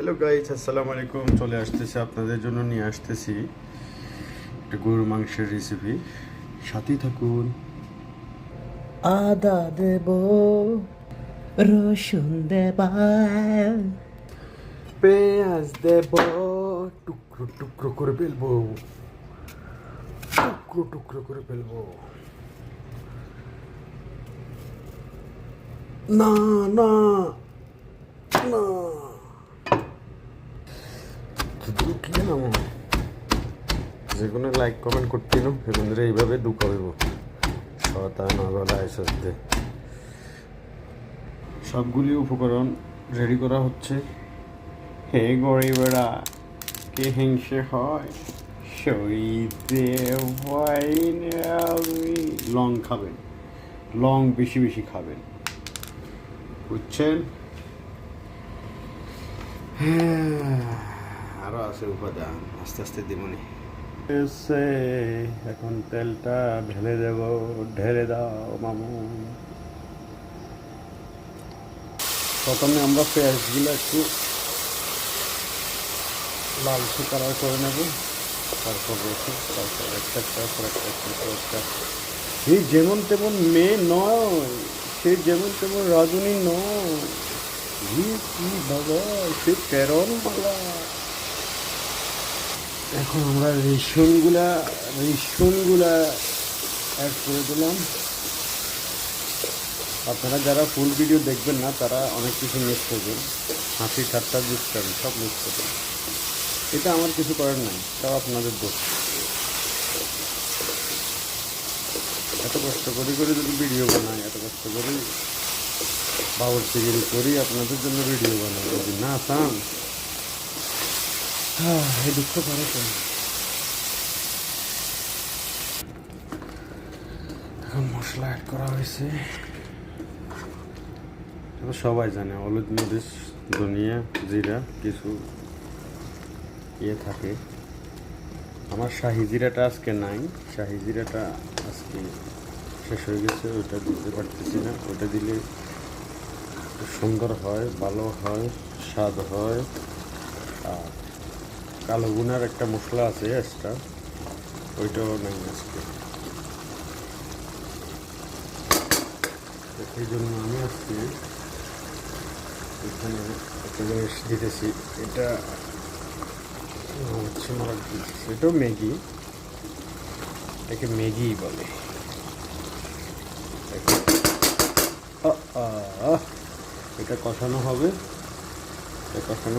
Hello guys, আসসালামু আলাইকুম। চলে আসতেছি আপনাদের জন্য, নিয়ে আসতেছি একটা গরুর মাংসের রেসিপি। সাথেই থাকুন। আদা দেব, রসুন দেব, পেঁয়াজ দেব, টুকরো টুকরো করে ফেলবো, টুকরো টুকরো করে ফেলবো। না না না, কি নাম যে কোনো লাইক কমেন্ট করতেন বন্ধুরা, এইভাবে ঢুকাইব শতানগলা এসে। সবগুলি উপকরণ রেডি করা হচ্ছে। হে গরিবেরা, কে হিংসে হয় সইতে পারি আমি। লং খাবেন, লং বেশি বেশি খাবেন, বুঝছেন? হ্যাঁ, আরো আছে উপাদান, আস্তে আস্তে দিমনি। এখন তেলটা ঢেলে দেব, ঢেলে দাও মামু। প্রথমে আমরা পেঁয়াজগুলো একটু লালচে কালার করে নেব, তারপর রসুন, তারপর একটা সে যেমন তেমন মেয়ে নয়, সে যেমন তেমন রাজনী নয়, কি বাবা, সে প্রেরণ মালা। এখন আমরা রেশনগুলা অ্যাড করে দিলাম। আপনারা যারা ফুল ভিডিও দেখবেন না, তারা অনেক কিছু মিস করবেন, হাসি ঠাট্টা দুষ্টামি সব মিস করবেন। এটা আমার কিছু করার নাই, তাও আপনাদের দোষ। এত কষ্ট করে যদি ভিডিও বানাই, এত কষ্ট করে বাবরচিগিরি করি, আপনাদের জন্য ভিডিও বানাই, যদি না চান এই দুঃখ করে কেন? এখন মশলা অ্যাড করা হয়েছে, সবাই জানে হলুদ, মরিচ, ধনিয়া, জিরা, কিছু ইয়ে থাকে। আমার শাহি জিরাটা আজকে নাই, শাহি জিরাটা আজকে শেষ হয়ে গেছে, ওটা দিতে পারতেছি না। ওটা দিলে সুন্দর হয়, ভালো হয়, স্বাদ হয়। আর কালো গুনার একটা মশলা আছে এক্সট্রা, ওইটাও নাই আজকে। সেই জন্য আমি আজকে এখানে একটা জিনিস দিতেছি, এটা হচ্ছে এটাও ম্যাগি, এটাকে ম্যাগি বলে। এটা কষানো হবে, এটা কষানো